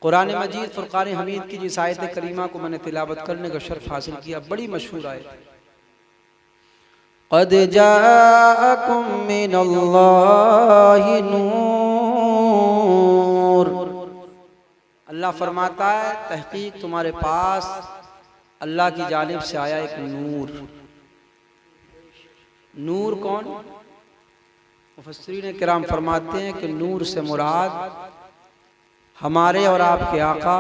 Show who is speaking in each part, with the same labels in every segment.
Speaker 1: कुरान मजीद फुरकान हमीद की जिस आयत करीमा को मैंने तिलावत करने का शर्फ हासिल किया, बड़ी मशहूर आयत। क़द जाअकुम मिनल्लाहि नूर, अल्लाह फरमाता है तहकीक तुम्हारे पास अल्लाह की जानिब से आया एक नूर। नूर कौन? मुफस्सिरीन किराम फरमाते हैं कि नूर से मुराद हमारे और आपके आका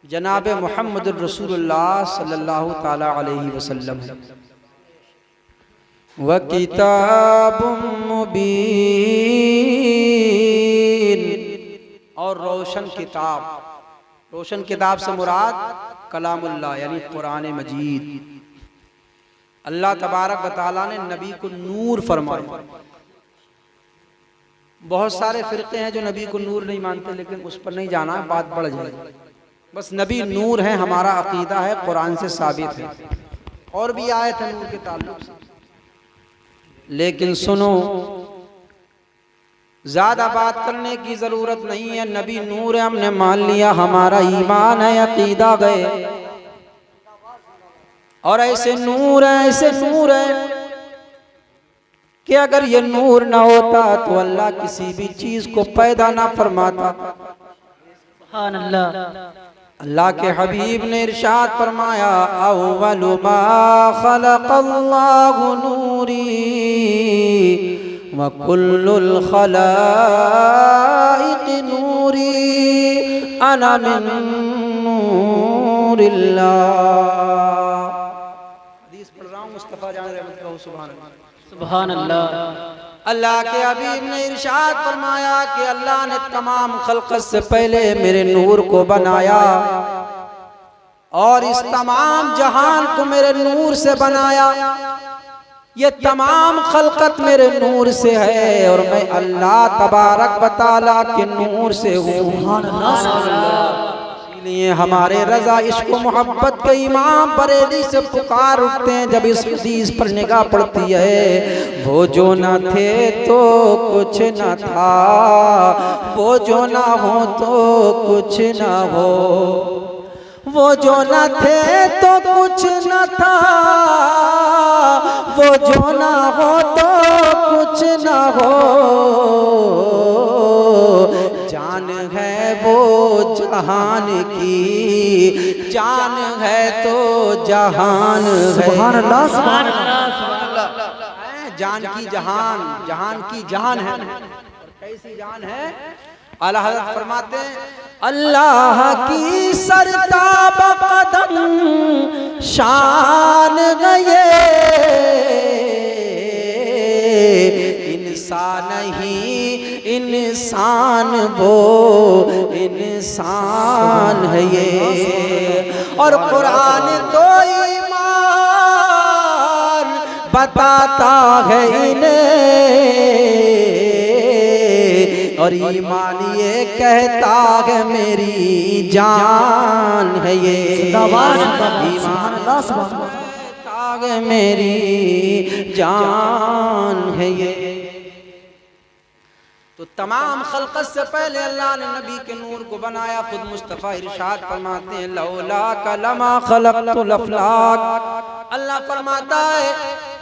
Speaker 1: जनाब मुहम्मद रसूलुल्लाह सल्लल्लाहु ताला अलैहि वसल्लम है। व किताबुम मुबीन, और रोशन किताब। रोशन किताब से मुराद कलामुल्लाह यानी कुरान मजीद। अल्लाह तबारक व तआला ने नबी को नूर फरमाया। बहुत सारे फिरके हैं जो नबी को नूर नहीं मानते, लेकिन उस पर नहीं जाना, बात बढ़ जाएगी। बस नबी नूर है, हमारा अकीदा है, कुरान से साबित है। और भी आयत है नूर के ताल्लुक से, लेकिन सुनो, ज्यादा बात करने की जरूरत नहीं है। नबी नूर है, हमने मान लिया, हमारा ईमान है, अकीदा गए। और ऐसे नूर है, ऐसे नूर है कि अगर ये नूर ना होता तो अल्लाह किसी भी चीज को पैदा ना फरमाता। सुभान अल्लाह। अल्लाह के हबीब ने इरशाद फरमाया, अव्वलु मा खलक़ल्लाहु नूरी व कुल्लुल खलाइक़ नूरी अना मिन नूरिल्लाह। हदीस पढ़ रहा हूँ, मुस्तफा जान रहमतुल्लाह। सुभान अल्लाह, सुभान अल्लाह। अल्लाह के हबीब ने इरशाद फरमाया कि अल्लाह ने तमाम खल्क़त से पहले मेरे नूर को बनाया और इस तमाम जहान को मेरे नूर से बनाया। ये तमाम खल्क़त मेरे नूर से है और मैं अल्लाह तबारक व तआला के नूर से हूँ। इसलिए हमारे रजा इश्क मोहब्बत के इमाम बरेली से पुकार उठते हैं जब इस हदीस पर निगाह पड़ती है। वो जो न थे तो कुछ न था, वो जो न हो तो कुछ न हो, वो जो न थे तो कुछ न था, वो जो न हो तो कुछ न हो। जान है वो जहान की, जान है तो जहान है। सुभान अल्लाह, सुभान अल्लाह। जान की जहान, जहान की जान है। कैसी जान है? आला हज़रत फरमाते हैं, अल्लाह की सरताब कदम शान गए, इंसान ही इंसान वो इंसान है ये। और कुरान तो ईमान बताता है इन्हें, और ईमान ये कहता है मेरी जान है ये। ईमान कहता है मेरी जान है ये। तो तमाम खल्क़त से पहले अल्लाह ने नबी के नूर को बनाया। खुद मुस्तफ़ा इरशाद फरमाते हैं, लौला कलमा खलक़तुल अफ़लाक। अल्लाह फरमाता है,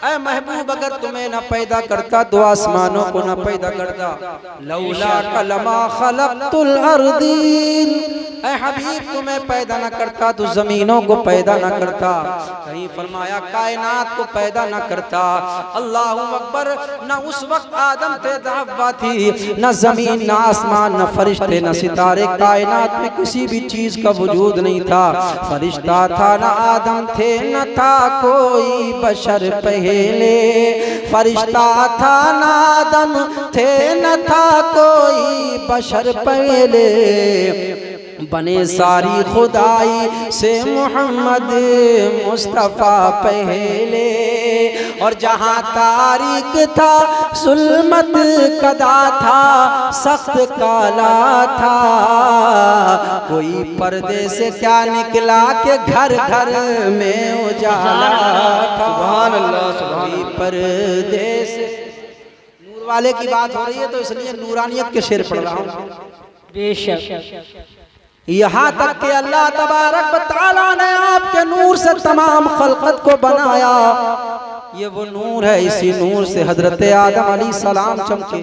Speaker 1: ऐ महबूब अगर तुम्हें न पैदा करता तो आसमानों को न पैदा करता। लौला कलमा खलक़तुल अर्दीन, ऐ हबीब तुम्हें पैदा न करता तो जमीनों को पैदा न करता। कहीं फरमाया कायनात को पैदा न करता। अल्लाहु अकबर। न उस वक्त आदम थे, न हव्वा थी, न जमीन, न आसमान, न फरिश्ते, न सितारे। कायनात में किसी भी चीज का वजूद नहीं था। फरिश्ता था न आदम थे, न था कोई बशर पहले। फरिश्ता था न आदम थे, न था कोई बशर पहले। बने सारी खुदाई से मोहम्मद मुस्तफ़ा पहले। और जहाँ तारीक था सुल्मत कदा था, सख्त काला था। कोई पर्दे से क्या निकला के घर घर में उजाला था। सुभान अल्लाह, सुभान। पर्दे से नूर वाले की बात हो रही है तो इसलिए नूरानियत के शेर पढ़ रहा हूँ। बेशक यहाँ तक कि अल्लाह तबारक व तआला ने आपके नूर से तमाम खल्कत को बनाया। ये वो नूर है, इसी नूर से हजरत आदम अलैहिस्सलाम चमके।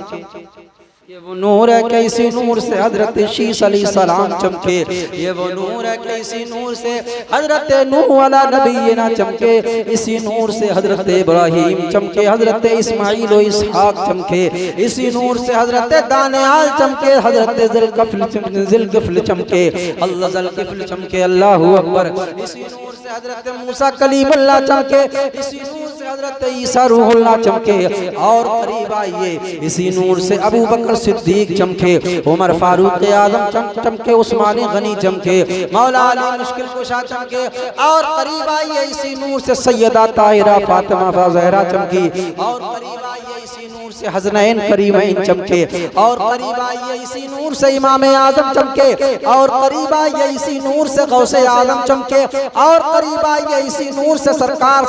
Speaker 1: ये वो नूर है कि इसी नूर से हजरत शीश अलैहिस्सलाम चमके। ये वो नूर है कि इसी नूर से हजरत नूह वाला नबी ना चमके। इसी नूर से हजरत इब्राहिम चमके, हजरत इस्माइल व इसहाक चमके। इसी नूर से हजरत दानियाल चमके, हजरत ज़ुल्किफ्ल चमके, अल्लाह ज़ुल्किफ्ल चमके। अल्लाहु अकबर। इसी नूर से हजरत मूसा कलीमुल्लाह चमके। इसी नूर से हजरत ईसा रूहुल्लाह चमके। और करीब आइए, इसी नूर से अबू बकर सिद्दीक चमके, उमर फारूक आजम चमके, उस्मान गनी चमके, मौला अली मुश्किल कुशा चमके। और करीब आइए, इसी नूर से सैयदा ताहिरा फातिमा ज़हरा चमकी। और करीब आइए, इसी नूर से हसनैन करीमैन चमके। और करीब आइए, इसी नूर से इमाम आजम चमके। और करीब आइए, इसी नूर से गौसे आजम चमके। और करीब आइए, इसी नूर से सरकार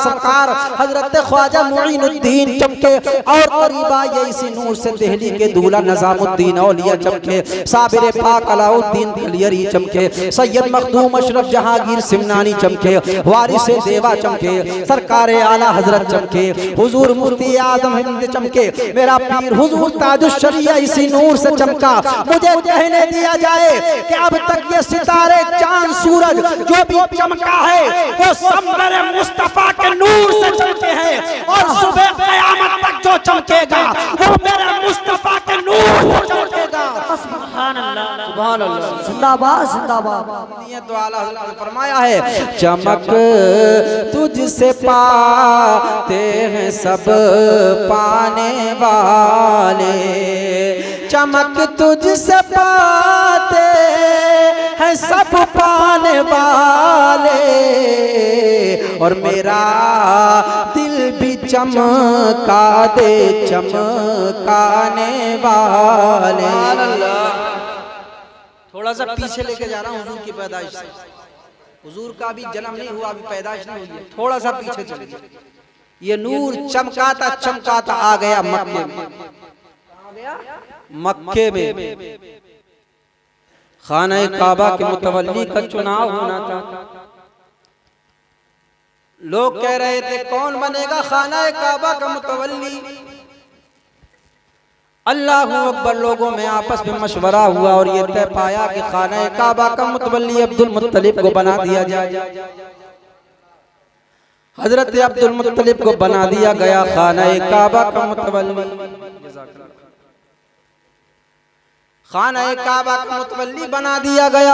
Speaker 1: हजरत ख्वाजा मुईनुद्दीन चमके। और करीब आइए, इसी नूर से दिल्ली के दूल्हा निजामुद्दीन औलिया चमके, साबिर पाक अलाउद्दीन खलियरी चमके, सैयद मखदूम अशरफ जहांगीर सिमनानी चमके, वारिस देवा चमके, सरकार आला हजरत चमके, हुजूर मुफ्ती आजम हिंद चमके, मेरा पीर हुजूर ताजुश शरिया इसी नूर से चमका। मुझे कहने दिया जाए कि अब तक ये सितारे चांद सूरज जो भी चमका है वो सब मेरे मुस्तफा के नूर से चमके हैं। और सुबह क़यामत तक जो चमकेगा वो मेरे मुस्तफा के नूर से चमकेगा। सुभान अल्लाह, सुभान अल्लाह, जिंदाबाद जिंदाबाद। ये तो आला हज़रत ने फरमाया है, चमक तुझसे पाते हैं सब पाने वाले, चमक तुझसे पाते हैं सब पाने वाले। और मेरा दिल भी चमका दे चमकाने वाले। थोड़ा सा पीछे लेके जा रहा हूँ हुजूर की पैदाइश से। हुजूर का भी जन्म नहीं हुआ, अभी पैदाइश नहीं हुई है, थोड़ा सा पीछे चलिए। ये नूर चमकाता चमकाता आ गया मक्के में। मक्के में खाना काबा के मुतवल्ली का चुनाव होना था। लोग कह रहे थे कौन बनेगा खाना काबा का मुतवल्ली। अल्लाहु अकबर। लोगों में आपस में मशवरा हुआ और ये तय पाया कि खाना काबा का मुतवल्ली अब्दुल मुत्तलिब को बना दिया जाए। हजरत अब्दुल मुत्तलिब को बना दिया गया खाना काबा का मुतवल्ली। खाना काबा का मुतवल्ली बना दिया गया।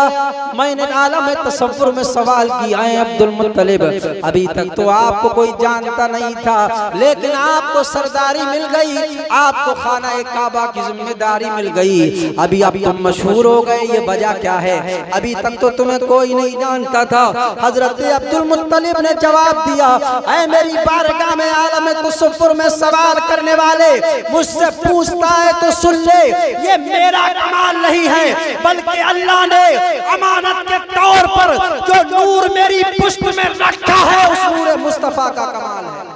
Speaker 1: मैंने आलम तसव्वुर में सवाल किया है, अब्दुल मुत्तलिब अभी तक तो आपको कोई जानता नहीं था, लेकिन आपको सरदारी मिल गई, आपको खाना काबा की जिम्मेदारी मिल गई, अभी अब तुम मशहूर हो गए, ये वजह क्या है? अभी तक तो तुम्हें कोई नहीं जानता था। हजरत अब्दुल मुत्तलिब ने जवाब दिया, ऐ मेरी बारगाह में आलम तसव्वुर में सवाल करने वाले, मुझसे पूछता है तो सुन ले, ये मेरा कमाल नहीं है, बल्कि अल्लाह ने अमानत के तौर पर जो नूर मेरी पुष्ट में रखा है उस नूर मुस्तफा का कमाल है।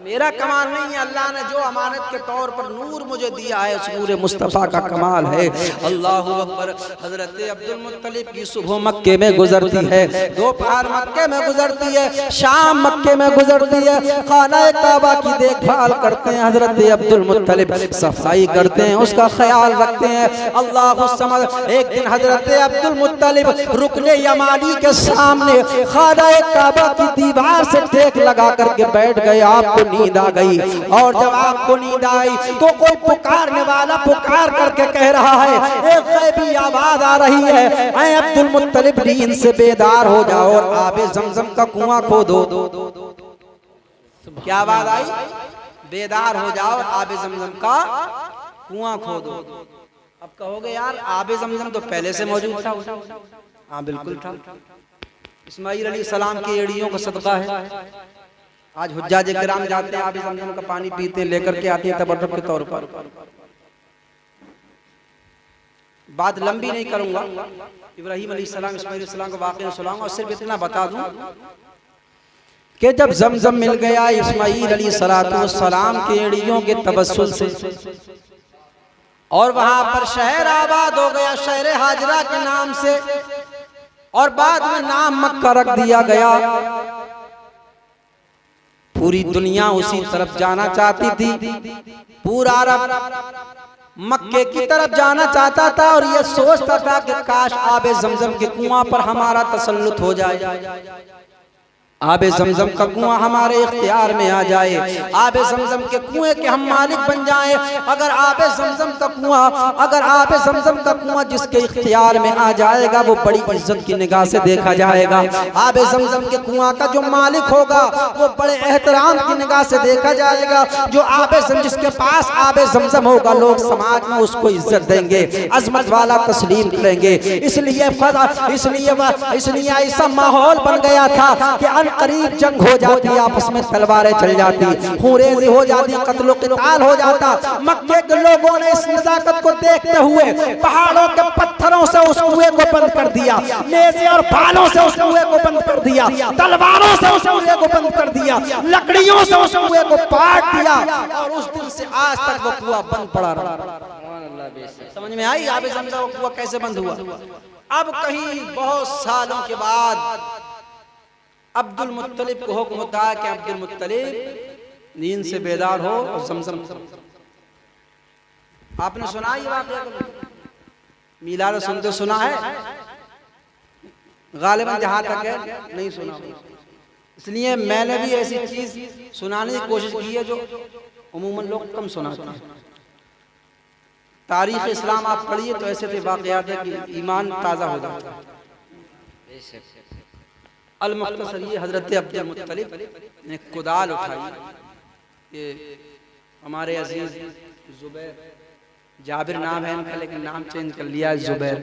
Speaker 1: मेरा कमाल नहीं है, अल्लाह ने जो अमानत के तौर पर नूर मुझे दिया है उस नूर मुस्तफ़ा का कमाल है। अल्लाहु अकबर। हजरत अब्दुल मुत्तलिब की सुबह मक्के में गुजरती है, दोपहर मक्के में गुजरती है, शाम मक्के में गुजरती है। खाना काबा की देखभाल करते हैं हजरत अब्दुल मुत्तलिब, सफाई करते हैं, उसका ख्याल रखते हैं। अल्लाह समझ। एक दिन हजरत अब्दुल मुत्तलिब रुकने यमानी के सामने खाना काबा की दीवार से टेक लगा करके बैठ गए। आपको नींद आ गई, और जब आपको नींद आई तो कोई पुकारने वाला पुकार करके कह रहा है, एक गैबी आवाज आ रही है, ऐ अब्दुल मुत्तलिब नींद से बेदार हो जाओ और आबे ज़मज़म का कुआं खोदो। क्या आवाज आई? बेदार हो जाओ, आबे ज़मज़म का कुआं खोदो। अब कहोगे यार आबे ज़मज़म तो पहले से मौजूद था। हाँ बिल्कुल था, इस्माइल अलैहिस्सलाम की एड़ियों का सदका है। आज हुज्जाज किराम जाते हैं, आबे ज़मज़म का पानी पीते, लेकर के आते हैं तबर्रुक के तौर पर। बात लंबी नहीं करूंगा, इब्राहिम अलैहिस्सलाम इस्माइल अलैहिस्सलाम का वाक़या सुनाऊंगा, और सिर्फ इतना बता दूं कि जब ज़मज़म मिल गया इस्माइल अलैहिस्सलाम के एड़ियों के तवस्सुल से, और वहां पर शहर आबाद हो गया शहर हाजरा के नाम से, और बाद में नाम मक्का रख दिया गया। पूरी दुनिया उसी तरफ जाना चाहती थी, पूरा अरब मक्के की तरफ जाना चाहता था और ये सोचता था कि काश आबे जमजम के कुआं पर हमारा तसल्लुत हो जाए, आबे जमजम का कुआं हमारे इख्तियार में आ जाए, आबे जमजम के कुएं के हम मालिक बन जाएं। अगर आबे जमजम का कुआं जिसके इख्तियार में आ जाएगा वो बड़ी इज्जत की निगाह से देखा जाएगा। आबे जमजम के कुआं का जो मालिक होगा वो बड़े एहतराम की निगाह से देखा जाएगा। जो आबे जिसके पास आबे जमजम होगा लोग समाज में उसको इज्जत देंगे, अजमत वाला तस्लीम करेंगे। इसलिए ऐसा माहौल बन गया था कि करीब जंग हो जाती, आपस में तलवारें चल जाती, खूरेजी हो जाती, कत्लो क़िताल हो जाता। मक्के के लोगों ने इस नज़ाकत को देखते हुए पहाड़ों के पत्थरों से उस कुएं को बंद कर दिया, नेज़े और भालों से उस कुएं को बंद कर दिया, तलवारों से उस कुएं को बंद कर दिया, लकड़ियों से उस कुएं को पाट दिया, और उस दिन से आज तक वो कुआं बंद पड़ा रहा। समझ में आई आबे जमजम का कुआं कैसे बंद हुआ? अब कहीं बहुत सालों के बाद अब्दुल मुत्तलिब को हुक्म होता है कि अब्दुल मुत्तलिब नींद से बेदार हो और जमजम। आपने सुना ये वाक़या? मीलाद सुनते सुना है? गालिबन जहां तक है नहीं सुना, इसलिए मैंने भी ऐसी चीज सुनाने की कोशिश की है जो उमूमन लोग कम सुनाते हैं। तारीख इस्लाम आप पढ़िए तो ऐसे थे वाक़यात है कि ईमान ताज़ा हो जाता है। अल-मुख्तसर ये हजरत अब्दुल मुत्तलिब ने कुदाल उठाई, ये हमारे अजीज जुबैर, जाबिर नाम है इनका लेकिन नाम चेंज कर लिया जुबैर।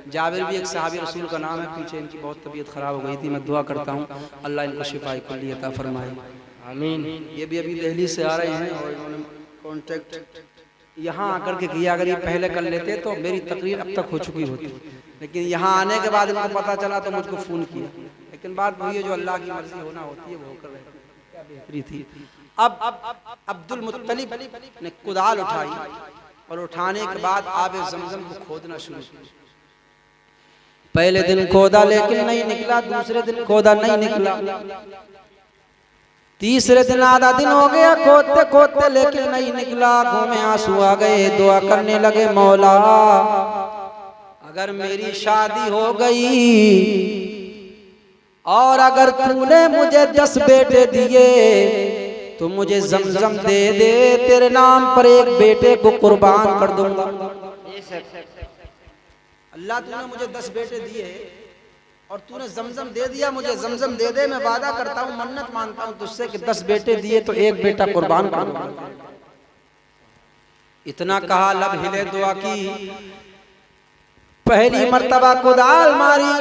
Speaker 1: जाबिर भी एक सहाबी रसूल का नाम है, पीछे इनकी बहुत तबीयत खराब हो गई थी। मैं दुआ करता हूँ अल्लाह इनको शिफाए कुल्ली अता फरमाए, आमीन। ये भी अभी दिल्ली से आ रहे हैं और इन्होंने कॉन्टेक्ट यहाँ आकर के किया। अगर ये पहले कर लेते तो मेरी तकरीर अब तक हो चुकी होती, लेकिन यहाँ आने के बाद इनको पता चला तो मुझको फ़ोन किया। लेकिन बात वही है जो अल्लाह की मर्जी होना होती है वो होकर क्या बेहतरी थी। अब अब्दुल मुत्तलिब ने कुदाल उठाई और उठाने के बाद आबे जमजम को खोदना शुरू किया। पहले दिन खोदा लेकिन नहीं निकला, दूसरे दिन खोदा नहीं निकला, तीसरे दिन आधा दिन हो गया खोदते खोदते लेकिन नहीं निकला। आंखों में आंसू आ गए, दुआ करने लगे मौला अगर मेरी शादी हो गई और अगर तूने मुझे 10 बेटे दिए तो मुझे जमजम दे दे, तेरे नाम पर एक बेटे को कुर्बान कर दूंगा। अल्लाह तूने मुझे 10 बेटे दिए और तूने जमजम दे दिया, मुझे जमजम दे दे, मैं वादा करता हूँ मन्नत मानता हूँ तुझसे कि 10 बेटे दिए तो एक बेटा कुर्बान कर दूंगा। इतना कहा, लब हिले, दुआ की, पहली मर्तबा कुदाल मारी,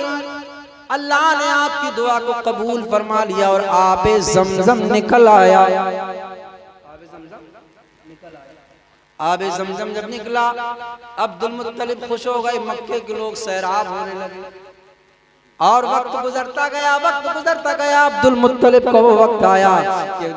Speaker 1: अल्लाह ने आपकी दुआ को कबूल फरमा लिया और आबे जमजम निकल आया। आबे जमजम जब निकला अब्दुल मुत्तलिब खुश हो गए, मक्के के लोग सैराब होने लगे और वक्त गुजरता गया, अब्दुल मुत्तलिब को वो वक्त आया कि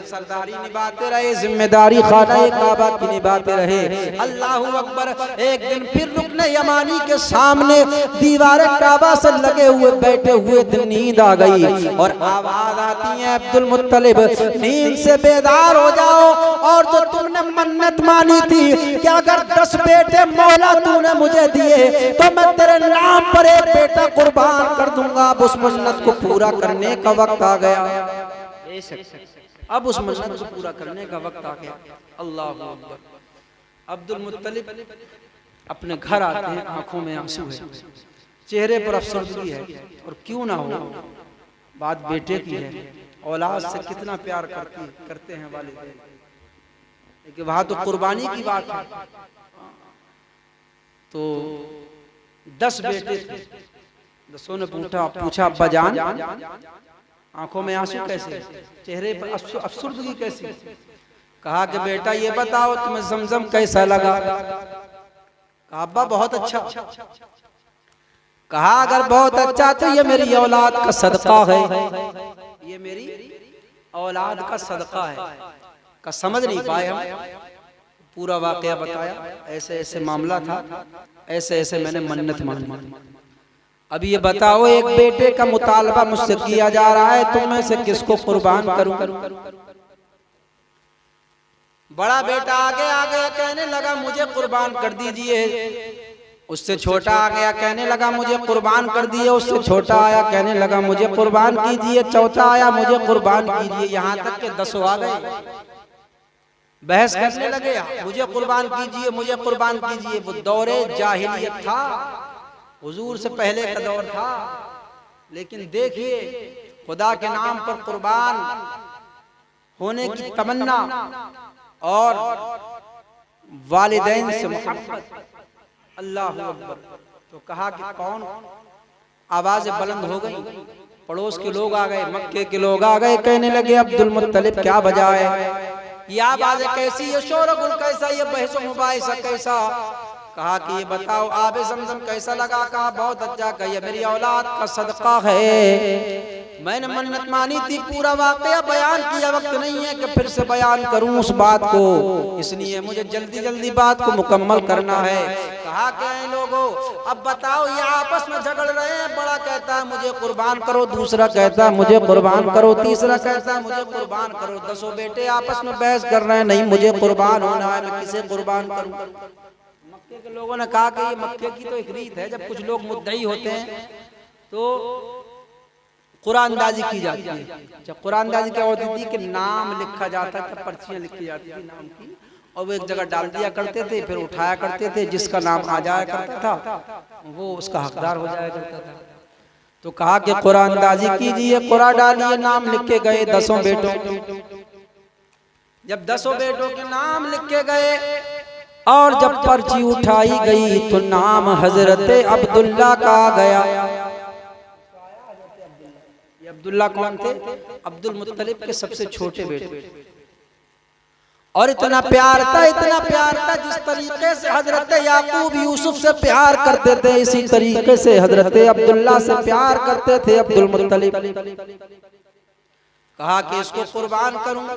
Speaker 1: सरदारी निभाते रहे, जिम्मेदारी खाना काबा की निभाते रहे। अल्लाहू अकबर। एक दिन फिर रुकने यमानी के सामने दीवार काबा से लगे हुए बैठे हुए दिन नींद आ गई और आवाज आती है अब्दुल मुत्तलिब नींद से बेदार हो जाओ और जो तुमने मन्नत मानी थी कि अगर 10 बेटे मौला तूने मुझे दिए तो मैं तेरे नाम पर एक बेटा कुर्बान कर दूंगा। अब उस मन्नत को पूरा करने का वक्त आ गया, अब उस मन्नत को पूरा करने का वक्त आ गया। अल्लाह अकबर। अब्दुल मुत्तलिब अपने घर आते हैं, आंखों में आंसू है, चेहरे पर अफसरदगी है, और क्यों ना हो, बात बेटे की है, औलाद से कितना प्यार करते हैं वालिदैन, लेकिन वहां तो कुर्बानी की बात है। तो 10 बेटे थे, 10 ने पूछा अब्बा जान आंखों में आंसू कैसे, चेहरे पर अफसरदगी कैसी? कहा कि बेटा ये बताओ तुम्हें जमजम कैसा लगा? कहा अब्बा बहुत अच्छा। कहा अगर बहुत अच्छा तो ये मेरी औलाद का सदका है, ये मेरी औलाद का सदका है। का समझ नहीं पाए हम, पूरा वाकया बताया, ऐसे ऐसे मामला था, ऐसे ऐसे मैंने मन्नत मांगी। अब ये बताओ, एक बेटे का मुतालबा मुझसे किया जा रहा है, तुम में से किसको कुर्बान करूं? बड़ा बेटा आगे आ गया, कहने लगा मुझे कुर्बान कर दीजिए। उससे छोटा आ गया, कहने लगा मुझे कुर्बान कर दिए। उससे छोटा आया, कहने लगा मुझे कुर्बान कीजिए। चौथा आया, मुझे कुर्बान कीजिए। यहाँ तक के 10 आ गए, बहस करने लगे, मुझे कुर्बान कीजिए, मुझे कुर्बान कीजिए। वो दौरे जाहिलियत था, हुजूर से पहले का दौर था। लेकिन देखिए, खुदा के नाम पर कुर्बान होने की तमन्ना और वालिदैन से मोहब्बत, अल्लाह अकबर। तो कहा कि कौन? आवाज़ें बुलंद हो गई, पड़ोस के लोग आ गए, मक्के के लोग आ गए, कहने लगे अब्दुल मुत्तलिब क्या वजह है, ये आवाज़ें कैसी, ये शोरगुल कैसा, ये बहस मुबाहिसा कैसा? कहा कि ये बताओ आबे ज़मज़म कैसा लगा? कहा बहुत अच्छा। कहिए मेरी औलाद का सदका है, मैंने मन्नत मानी थी। पूरा वाकया बयान किया, वक्त नहीं है कि फिर से बयान करूं उस बात को, इसलिए मुझे जल्दी जल्दी बात को मुकम्मल करना है। कहा क्या है लोगों, अब बताओ, ये आपस में झगड़ रहे हैं। बड़ा कहता है मुझे कुर्बान करो, दूसरा कहता है मुझे कुर्बान करो, तीसरा कहता है मुझे कुर्बान करो। 10 बेटे आपस में बहस कर रहे हैं, नहीं मुझे कुर्बान होना है, मैं किसे कुर्बान करूं? मक्के के लोगों ने कहा कि ये मक्के की तो एक रीत है, जब कुछ लोग मुद्दई होते हैं तो कुरानदाजी की जाती है। जब कुरानदाजी क्या होती थी कि नाम लिखा जाता था, पर्चियां लिखी जाती थी नाम की, और वो एक जगह डाल दिया करते थे, फिर उठाया करते थे, जिसका नाम आ जाया करता था वो उसका हकदार हो जाया करता था। तो कहा कि कुरानदाजी कीजिए, कुरा डालिए, नाम लिख के गए 10 बेटों। जब 10 बेटों के नाम लिखे गए और जब पर्ची उठाई गई तो नाम हजरत अब्दुल्ला का आ गया। ये अब्दुल्ला कौन थे? अब्दुल मुत्तलिब के सबसे छोटे बेटे। और इतना प्यार था, इतना प्यार था, जिस तरीके से हजरत याकूब यूसुफ से प्यार करते थे, इसी तरीके से हजरत अब्दुल्ला से प्यार करते थे अब्दुल मुत्तलिब। कहा कि इसको कुर्बान करूं।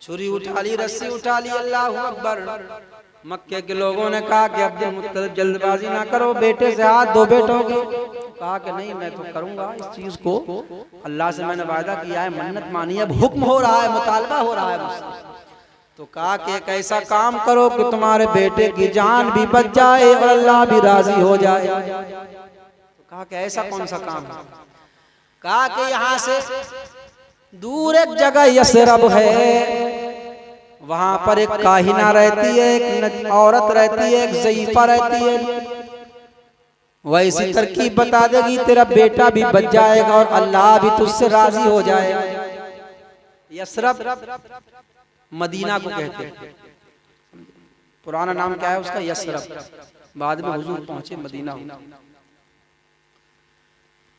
Speaker 1: छुरी उठा ली, रस्सी उठा ली, अल्लाहू अकबर। मक्के के लोगों ने कहा कि अब्दुल मुत्तलिब जल्दबाजी ना करो, बेटे से हाथ दो बेटों के। कहा कि नहीं, मैं तो करूंगा इस चीज को, अल्लाह से मैंने वादा किया है, मन्नत मानी, अब हुक्म हो रहा है, मुतालबा हो रहा है मुझसे। तो कहा कि एक ऐसा काम करो कि तुम्हारे बेटे की जान भी बच जाए और अल्लाह भी राजी हो जाए। तो कहा कि ऐसा कौन सा काम है? कहा कि यहाँ से दूर एक जगह यसरब है, वहां पर एक काहिना रहती है, एक औरत रहती है, एक ज़ईफ़ा रहती है, वैसी तरकीब बता देगी, तेरा बेटा भी बच जाएगा और अल्लाह भी तुझसे राजी हो जाएगा। यसरब मदीना को कहते हैं, पुराना नाम क्या है उसका? यसरब। बाद में हुजूर पहुंचे मदीना।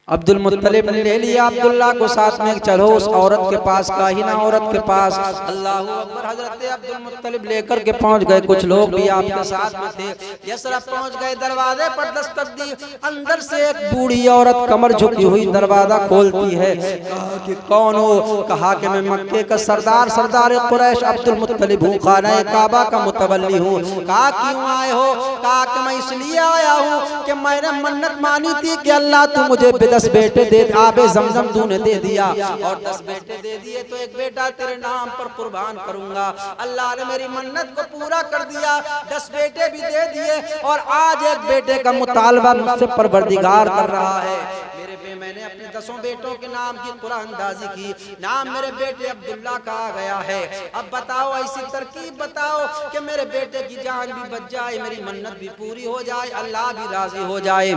Speaker 1: अब्दुल मुत्तलिब ने ले लिया अब्दुल्ला को साथ में, चलो उस औरत के पास, काहिना औरत के पास। अल्लाहू अकबर। हजरत अब्दुल मुत्तलिब लेकर के पहुंच गए, कुछ लोग भी आपके साथ में थे। यसरब पहुंच गए, दरवाजे पर दस्तक दी। अंदर से एक बूढ़ी औरत कमर झुकी हुई दरवाजा खोलती है। कहा कि कौन हो? कहा कि मैं मक्के का सरदार, सरदार कुरैश अब्दुल मुत्तलिब हूँ, खाना काबा का मुतवल्ली हूँ। कहा क्यों आए हो? कहा कि मैं इसलिए आया हूँ कि मैंने मन्नत मानी थी कि अल्लाह तू मुझे 10 बेटे दे, आबे ज़मज़म तूने दे दिया और 10 बेटे दे दिए, तो एक बेटा तेरे नाम पर कुर्बान करूंगा। अल्लाह ने मेरी मन्नत को पूरा कर दिया, 10 बेटे भी दे दिए और आज एक बेटे का मुतालबा मुझसे परवरदिगार कर रहा है। मेरे पे मैंने अपने 10 बेटों के नाम की कुरानदाजी की, नाम मेरे बेटे अब्दुल्ला का आ गया है। अब बताओ, ऐसी तरकीब बताओ कि मेरे बेटे की जान भी बच जाए, मेरी मन्नत भी पूरी हो जाए, अल्लाह भी राजी हो जाए।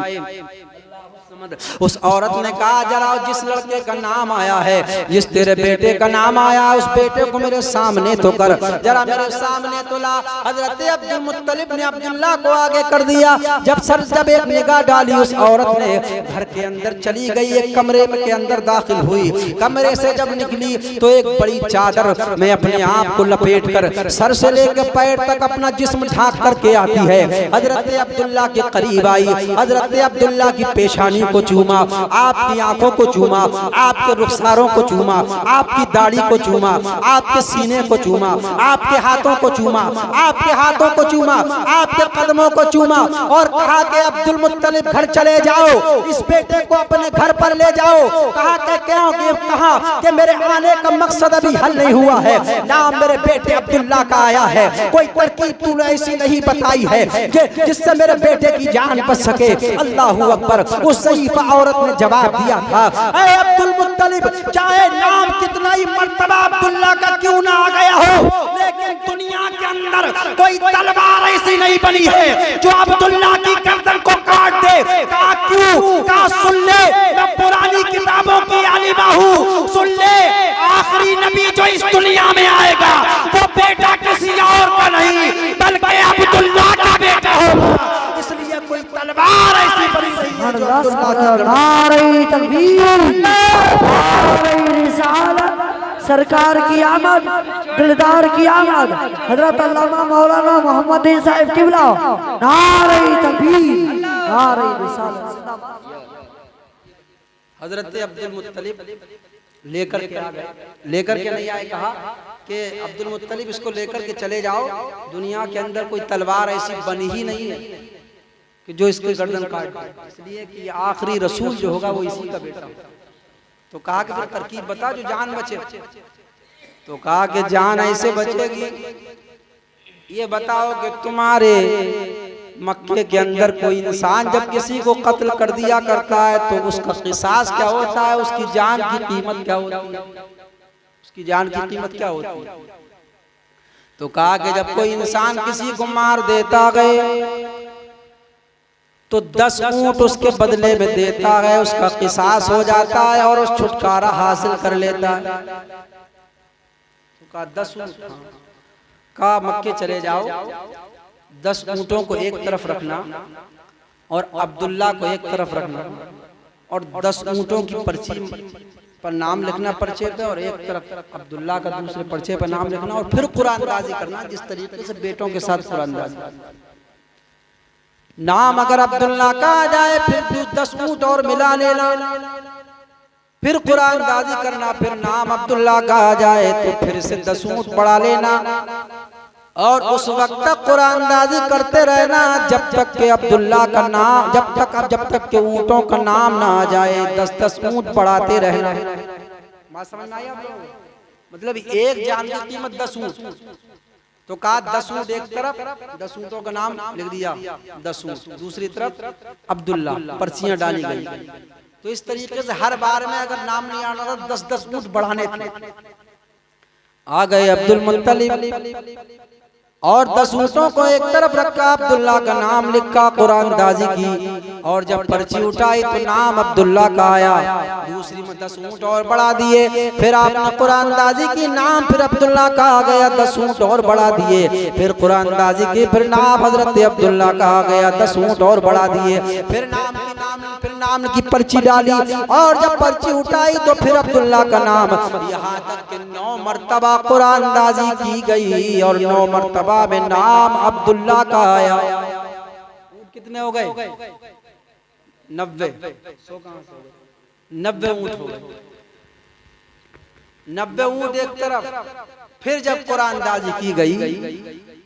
Speaker 1: उस औरत ने कहा जरा जिस लड़के का नाम आया है, जिस तेरे बेटे का नाम आया, उस बेटे को मेरे सामने तो कर, जरा मेरे सामने तो ला। हजरत अब्दुल मुत्तलिब ने अब्दुल्ला को आगे कर दिया। जब एक निगाह डाली उस औरत ने, घर के अंदर चली गई, एक कमरे के अंदर दाखिल हुई। कमरे से जब निकली तो एक बड़ी चादर में अपने आप को लपेट कर सर से लेकर पैर तक अपना जिस्म ढांक करके आती है। हजरत अब्दुल्ला के करीब आई, हजरत अब्दुल्ला की पेशानी पेशानी को चूमा, आपकी आंखों को चूमा, आपके रुखसारों को चूमा, आपकी दाढ़ी को चूमा, आपके सीने को चूमा, आपके हाथों को चूमा, आपके हाथों को चूमा, आपके कदमों को चूमा और कहा कि अब्दुल मुत्तलिब घर चले जाओ, इस बेटे को अपने घर पर ले जाओ। कहा कि क्यों? कहा कि मेरे आने का मकसद अभी हल नहीं हुआ है, नाम मेरे बेटे अब्दुल्ला का आया है, कोई तरकीब तूने ऐसी नहीं बताई है कि जिससे मेरे बेटे की जान बच सके। अल्लाहू अकबर। उस ज़ईफ़ा औरत ने जवाब दिया था, ऐ अब्दुल मुत्तलिब, चाहे नाम कितना ही मर्तबा अब्दुल्ला का क्यों ना आ गया हो, लेकिन दुनिया के अंदर कोई तलवार ऐसी नहीं बनी है जो अब्दुल्ला की गर्दन को काट दे। कहा क्यों? कहा सुन ले, मैं पुरानी किताबों की आलिमा हूँ, सुन ले, आखिरी नबी जो इस दुनिया में आएगा वो बेटा किसी और का नहीं बल्कि अब्दुल्ला का बेटा होगा। इसलिए कोई तलवार ऐसी बनी नहीं है जो
Speaker 2: नारे तकबीर, नारे रिसालत, सरकार की आमद, दिलदार की आमद, हजरत अल्लामा मौलाना मोहम्मद साहिब किबला, नारे तकबीर, नारे रिसालत।
Speaker 1: हजरत अब्दुल मुत्तलिब लेकर के आ गए, लेकर के नहीं आए, कहा कि अब्दुल मुत्तलिब इसको लेकर के चले जाओ, दुनिया के अंदर कोई तलवार ऐसी बनी ही नहीं है कि जो इसकी गर्दन काट दे, इसलिए कि आखिरी रसूल जो होगा वो इसी का बेटा होगा। तो कहा कि फिर तरकीब बता जो जान बचे। तो कहा कि जान ऐसे बचेगी, ये बताओ कि तुम्हारे मक्के के अंदर कोई इंसान जब किसी को कत्ल कर दिया करता है तो उसका क़िसास क्या होता है, उसकी जान की कीमत क्या होती है, उसकी जान की कीमत क्या होती है। तो कहा कि जब कोई इंसान किसी को मार देता गए तो 10 ऊंट उसके बदले में देता है, उसका क़िसास हो जाता है और उस छुटकारा हासिल कर लेता है। तो कहा 10 ऊंट, कहा मक्के चले जाओ, 10 ऊंटों को एक तरफ रखना और अब्दुल्ला को एक तरफ रखना और 10 ऊंटों की पर्ची पर नाम लिखना पर्चे पे और एक तरफ अब्दुल्ला का दूसरे पर्चे पर नाम लिखना और फिर कुरानदाजी करना, जिस तरीके से बेटों के साथ कुरानदाजी। नाम अगर अब्दुल्ला का आ जाए फिर 10 ऊंट और मिला लेना, फिर कुरानदाजी करना, फिर नाम अब्दुल्ला का आ जाए तो फिर से 10 ऊंट बढ़ा लेना और उस वक्त तक कुरानदाजी करते रहना जब तक के अब्दुल्ला का नाम, जब तक के ऊंटों का नाम ना आ जाए, 10-10 ऊंट बढ़ाते रहना। बात समझ में आई आप लोगों को? मतलब एक जान की कीमत 10 ऊंट। तो कहा 10 ऊंट एक तरफ, 10 ऊंटों का नाम लिख दिया, 10 ऊंट दूसरी तरफ अब्दुल्ला, पर्चियां डाली गई। तो इस तरीके से हर बार में अगर नाम नहीं आना था 10-10 ऊंट बढ़ाने थे। आ गए अब्दुल मुत्तलिब और 10 ऊंटों को एक तरफ रखा, अब्दुल्ला का नाम लिखा, कुरानदाजी की और जब पर्ची उठाई तो नाम अब्दुल्ला का आया, दूसरी में 10 ऊंट और बढ़ा दिए, फिर आपने कुरानदाजी की, नाम फिर अब्दुल्ला का आ गया, 10 ऊंट और बढ़ा दिए, फिर कुरानदाजी की, फिर नाम हजरत अब्दुल्ला का आ गया, 10 ऊंट और बढ़ा दिए, फिर नाम की पर्ची डाली और जब पर्ची उठाई तो फिर अब्दुल्ला का नाम, यहाँ तक कि 9 मर्तबा कुरानदाजी की गई और 9 मर्तबा में नाम अब्दुल्ला का आया। कितने हो गए? 90। 90 ऊंट हो गए, 90 ऊंट एक तरफ। फिर जब कुरानदाजी की गई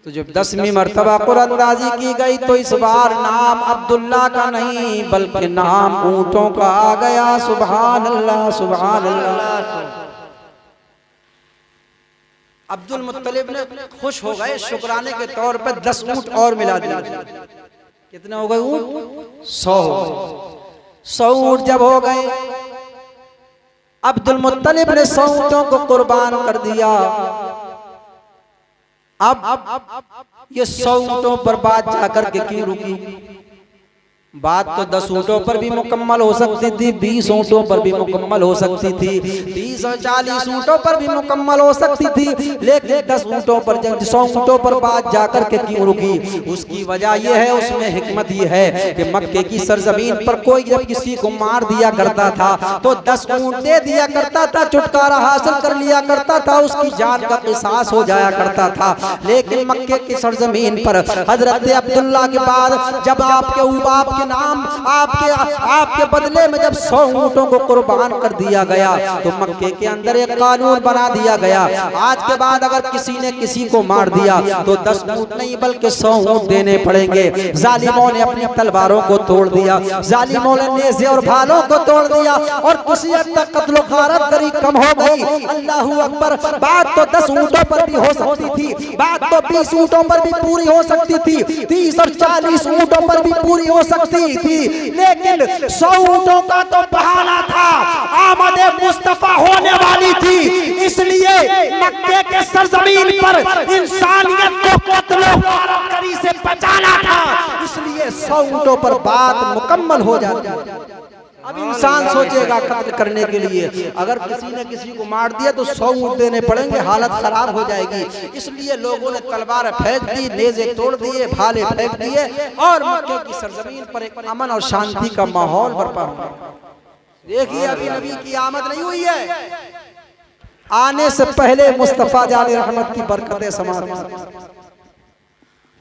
Speaker 1: तो जब 10वीं मर्तबा कुरानदाजी की गई तो इस बार नाम अब्दुल्ला का नहीं बल्कि नाम ऊंटों का आ गया। सुभान अल्लाह, सुभान अल्लाह। अब्दुल मुत्तलिब ने खुश हो गए, शुक्राने के तौर पर 10 ऊंट और मिला दिया। कितने हो गए ऊंट? 100 हो गए। 100 ऊंट जब हो गए, अब्दुल मुत्तलिब ने 100 ऊंटों को कुर्बान कर दिया। अब ये 100 ऊंटों पर बात जाकर के क्यों रुकी? बात तो 10 ऊंटों पर भी मुकम्मल हो सकती थी, 20 ऊंटों पर भी मुकम्मल हो सकती थी, 30 और 40 ऊंटों पर भी मुकम्मल हो सकती थी, लेकिन 10 ऊंटों पर, 100 ऊंटों पर बात जाकर के क्यों रुकी? उसकी वजह यह है, उसमें हिकमत यह है कि मक्के की सरजमीन पर कोई जब किसी को मार दिया करता था तो 10 ऊंट दे दिया करता था, छुटकारा हासिल कर लिया करता था, उसकी जान का क़िसास हो जाया करता था। लेकिन मक्के की सरजमीन पर हजरत अब्दुल्ला के बाद जब आपके आपके नाम आपके बदले में जब 100 ऊँटों को कुर्बान कर दिया गया तो मक्के के अंदर एक कानून बना दिया गया, आज के बाद अगर किसी ने किसी को मार दिया तो 10 ऊँट नहीं बल्कि 100 ऊँट देने पड़ेंगे। जालिमों ने अपनी तलवारों को तोड़ दिया, जालिमों ने नेज़े और भालों को तोड़ दिया और किसी हद तक कत्ल गारत गरी कम हो गई। अल्लाहू अकबर। बात तो 10 ऊँटों पर भी हो सकती थी, बात तो 20 ऊँटों पर भी पूरी हो सकती थी, 30 और 40 ऊँटों पर भी पूरी हो सकती थी, लेकिन 100 ऊँटों का तो बहाना था, आमद मुस्तफा होने वाली थी, इसलिए मक्के के सरजमीन पर इंसानियत को कत्ल गारत गरी से बचाना था, इसलिए 100 ऊँटों पर बात मुकम्मल हो जाती है। अब इंसान सोचेगा कत्ल करने के लिए, अगर किसी ने किसी को मार दिया तो 100 ऊँट देने पड़ेंगे, हालत खराब हो जाएगी, इसलिए लोगों ने तलवार फेंक दी, नेज़े तोड़ दिए, भाले फेंक दिए और मक्के की सरजमीन पर एक अमन और शांति का माहौल बरपा हुआ। देखिए अभी नबी की आमद नहीं हुई है, आने से पहले मुस्तफा जाने रहमत की बरकतें समाप्त।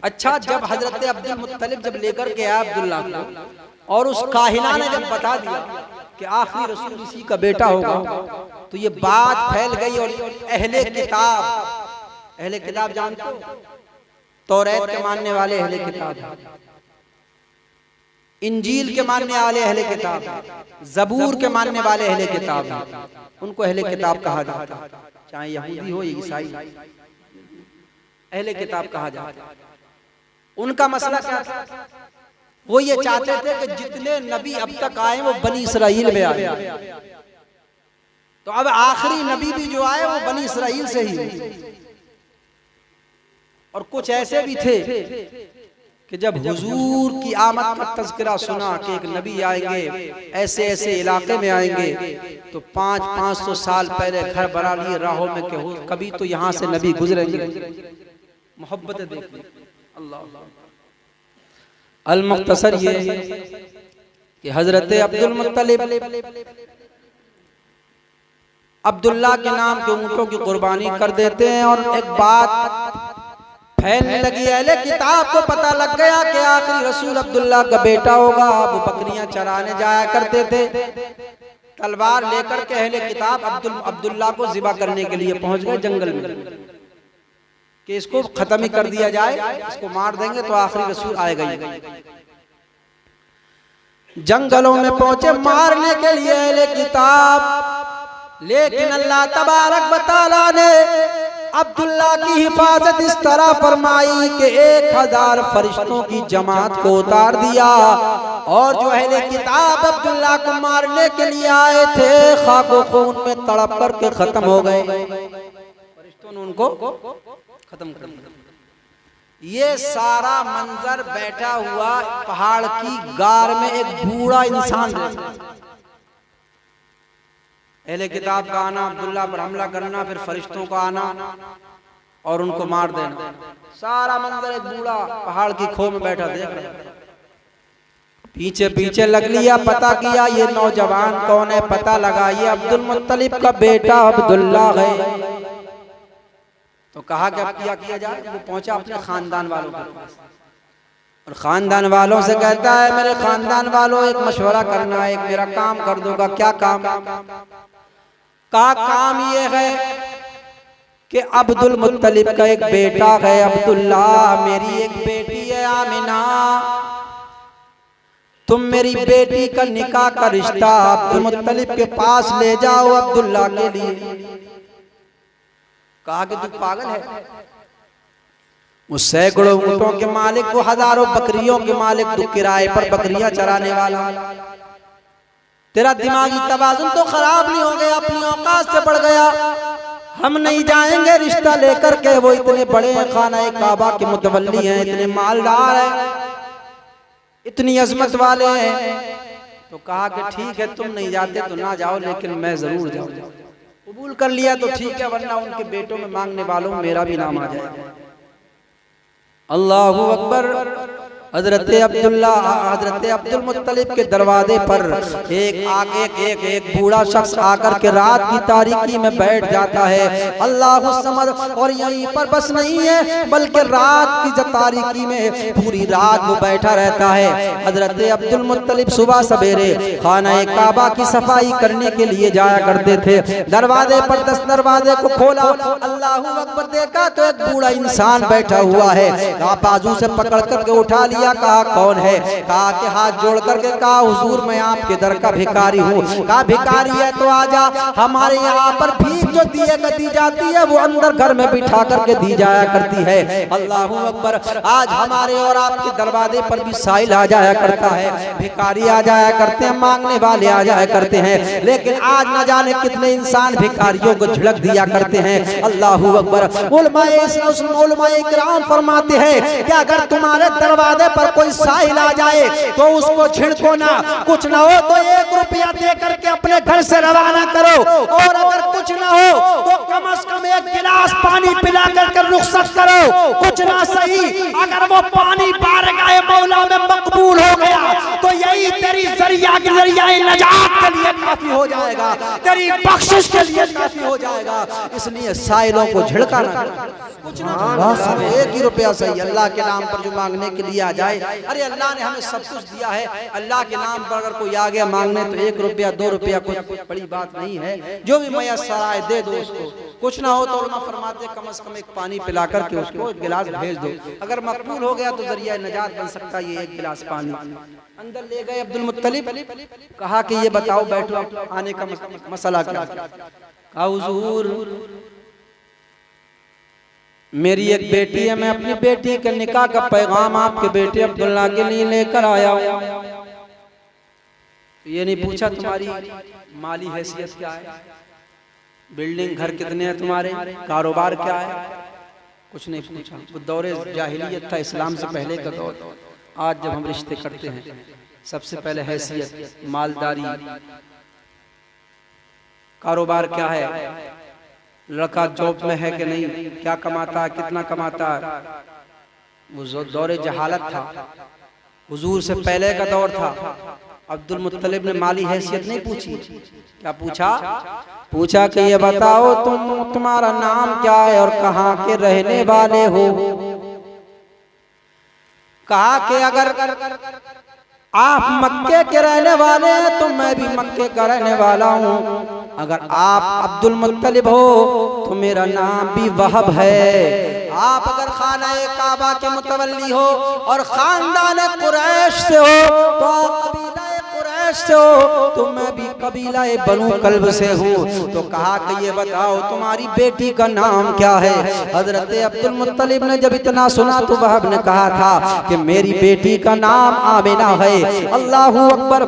Speaker 1: अच्छा, जब हजरत अब्दुल मुत्तलिब जब लेकर के आया अब्दुल्ला को और उस काहिना ने जब बता दिया कि आखिरी रसूल इसी का बेटा होगा, तो ये बात फैल गई और अहले किताब जानते हो, तौरात के मानने वाले अहले किताब, इंजील के मानने वाले अहले किताब, ज़बूर के मानने वाले अहले किताब, उनको अहले किताब कहा जाता है, चाहे यहूदी हो या ईसाई, अहले किताब कहा जाता है। उनका मसला क्या था? वो ये चाहते थे कि जितने नबी अब तक आए वो बनी इसराइल में आए, तो अब आखिरी नबी भी जो आए वो बनी इसराइल से ही। और कुछ ऐसे भी थे कि जब हुजूर की आमद का तज़किरा सुना कि एक नबी आएंगे, ऐसे ऐसे इलाके में आएंगे, तो 500 साल पहले घर बना लिए राहों में कि कभी तो यहाँ से नबी गुजरेंगे। मोहब्बत देखिए अल्लाह। अल-मुख्तसर ये कि हजरत अब्दुल मुत्तलिब अब्दुल्ला के नाम के ऊँटों की कुर्बानी कर देते हैं और एक बात फैलने लगी, अहले किताब को पता लग गया कि आखिरी रसूल अब्दुल्ला का बेटा होगा। वो बकरियां चराने जाया करते थे, तलवार लेकर के अहले किताब अब्दुल्ला को ज़िबा करने के लिए पहुंच गए जंगल में कि इसको खत्म ही कर दिया जाए, इसको मार देंगे तो आखिरी रसूल आएगा ही। जंगलों में पहुंचे मारने के लिए अहले किताब, लेकिन अल्लाह तबारक व तआला ने अब्दुल्ला की हिफाजत इस तरह फरमाई कि 1000 फरिश्तों की जमात को उतार दिया और जो अहले किताब अब्दुल्ला को मारने के लिए आए थे खाको खून में तड़प करके खत्म हो गए। फरिश्तों ने उनको खत्म कर दिया। ये सारा मंजर बैठा हुआ पहाड़ की गार में एक बूढ़ा इंसान, अहले किताब का आना, अब्दुल्ला पर हमला करना, फिर फरिश्तों का आना और उनको मार देना, सारा मंजर एक बूढ़ा पहाड़ की खो में बैठा देख रहा। पीछे पीछे लग लिया, पता किया ये नौजवान कौन है, पता लगा ये अब्दुल मुत्तलिब का बेटा अब्दुल्ला है। तो कहा कि अब क्या किया जाए। वो पहुंचा अपने खानदान वालों के पास और खानदान वालों से कहता है मेरे खानदान वालों एक मशवरा करना है, एक मेरा काम कर दोगा। क्या काम? का काम ये है कि अब्दुल मुत्तलिब का एक बेटा है अब्दुल्ला, मेरी एक बेटी है आमिना, तुम मेरी बेटी का निकाह का रिश्ता अब्दुल मुत्तलिब के पास ले जाओ अब्दुल्ला के लिए। कहा कि तू पागल है, वो सैकड़ों ऊँटों के मालिक, वो हजारों बकरियों के मालिक, तू किराए पर बकरियां चराने वाला, तेरा दिमागी तवाज़ुन तो खराब नहीं हो गया, अपनी औकात से बढ़ गया। हम नहीं जाएंगे रिश्ता लेकर के, वो इतने बड़े हैं, खाना काबा के मुतवल्ली हैं, इतने मालदार हैं, इतनी अजमत वाले हैं। तो कहा कि ठीक है तुम नहीं जाते तो ना जाओ, लेकिन मैं जरूर जाऊंगा। कबूल कर लिया तो ठीक है, वरना उनके बेटों में मांगने वालों में मेरा भी नाम आ जाएगा। अल्लाहू अकबर। हजरत अब्दुल मुत्तलिब के दरवाजे पर एक बूढ़ा शख्स आकर के रात की तारीकी में बैठ जाता है। अल्लाहु समद। और यहीं पर बस नहीं है बल्कि रात की तारीकी में पूरी रात वो बैठा रहता है। हजरत अब्दुल मुत्तलिब सुबह सवेरे खाना काबा की सफाई करने के लिए जाया करते थे। दरवाजे पर दरवाजे को खोला, अल्लाहु अकबर देखा तो एक बूढ़ा इंसान बैठा हुआ है। बाजू से पकड़ करके उठा लिया, कहा कौन है? कहा कि हाथ जोड़ करके कहा हुजूर मैं आपके दर का भिखारी हूँ। कहा भिखारी है तो आजा, हमारे यहाँ पर भीख जो दी जाती है वो अंदर घर में बिठा करके दी जाया करती है। अल्लाहु अकबर। आज हमारे और आपके दरवाजे पर भी साइल आ जाया करता है, भिखारी आ जाया करते हैं, मांगने वाले आ जाया करते हैं। लेकिन आज न जाने कितने इंसान भिखारियों को झिड़क दिया करते हैं। अल्लाहु अकबर। उलमाए इकराम फरमाते हैं कि अगर तुम्हारे दरवाजे पर कोई साहिल आ जाए तो उसको झिड़को ना, कुछ ना हो तो 1 रुपया दे करके अपने घर से रवाना करो, और अगर कुछ ना हो तो कम से कम 1 गिलास पानी पिला करके रुखसत करो। कुछ ना सही अगर वो पानी बारगाह मौला में मकबूल हो गया तो यही तेरी जरिया नजात के लिए काफी हो जाएगा, तेरी बख्शिश के लिए काफी हो जाएगा। इसलिए साइलों को झिड़का ना, कुछ ना 1 ही रुपया सही अल्लाह के नाम पर जो मांगने के लिए आ जाए। अरे अल्लाह ने हमें सब कुछ दिया है, अल्लाह के नाम पर अगर कोई आ गया मांगने तो 1 रुपया 2 रुपया कुछ बड़ी बात नहीं है। जो भी मैसर आए दे दो उसको, कुछ ना हो तो उलमा फरमाते कम से कम एक पानी पिला करके उसको 1 गिलास भेज दो। अगर मकबूल हो गया तो जरिया नजात बन सकता है ये 1 गिलास पानी। अंदर ले गए अब्दुल मुत्तलिब, कहा कि ये बताओ बैठो आने का मसला क्या? कहा हुजूर मेरी एक बेटी है, मैं अपनी बेटी के निकाह का पैगाम आपके बेटे अब्दुल्ला के लिए लेकर आया हूँ। ये नहीं पूछा तुम्हारी माली हैसियत क्या है, बिल्डिंग घर कितने हैं तुम्हारे, कारोबार क्या है, कुछ नहीं पूछा। वो दौरे जाहिलियत था, इस्लाम से पहले का दौर। आज जब हम रिश्ते करते हैं सबसे पहले हैसियत, मालदारी, कारोबार क्या है, लड़का जॉब में है कि नहीं, क्या कमाता है, कितना कमाता है। वो दौरे जहालत था, हुजूर से पहले का दौर था। अब्दुल मुत्तलिब ने माली हैसियत नहीं पूछी, क्या पूछा? पूछा कि ये बताओ तुम्हारा नाम क्या है और कहाँ के रहने वाले हो। कहा कि अगर आप मक्के के रहने वाले हैं तो मैं भी मक्के का रहने वाला हूँ, अगर आप अब्दुल मुत्तलिब हो तो मेरा नाम भी वहब है। आप अगर खाना काबा के मुतवल्ली हो और खानदान कुरैश से हो तो कबीला कुरैश से हो तो मैं भी कबीला बनु कल्ब से हूँ। तो कहा कि ये बताओ तुम्हारी बेटी का नाम क्या है। हजरत अब्दुल मुत्तलिब ने जब इतना सुना तो वहब ने कहा था कि मेरी बेटी का नाम आमिना है। अल्लाहू अकबर।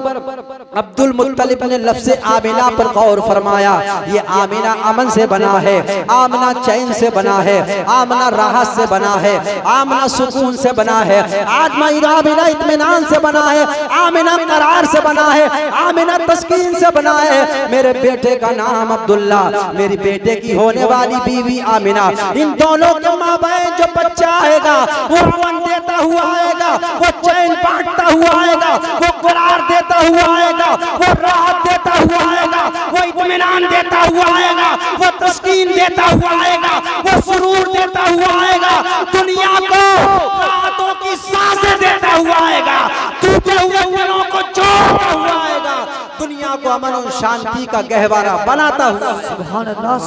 Speaker 1: अब्दुल मुत्तलिब ने लफ्ज़ आमिना पर गौर फरमाया। ये आमिना अमन से बना है, आमिना चैन से बना है, आमिना राहत से बना है, आमिना सुकून से बना है, आमिना इत्मीनान से बना है, आमिना करार से बना है, आमिना तस्कीन से बना है। मेरे बेटे का नाम अब्दुल्ला, मेरी बेटे की होने वाली बीवी आमिना, इन दोनों के माबैन जो बच्चा आएगा वो अमन देता हुआ आएगा, वो चैन बांटता हुआ आएगा, वो करार देता हुआ आएगा, वो राहत देता हुआ आएगा, वो इत्मीनान देता हुआ आएगा, वो तस्कीन देता हुआ आएगा, वो सुरूर देता हुआ आएगा, दुनिया को राहतों की सांसें देता हुआ आएगा, टूटे हुए दिलों को जोड़ता हुआ आएगा, दुनिया को अमन और शांति का गहवारा बनाता हुआ। सुभान अल्लाह।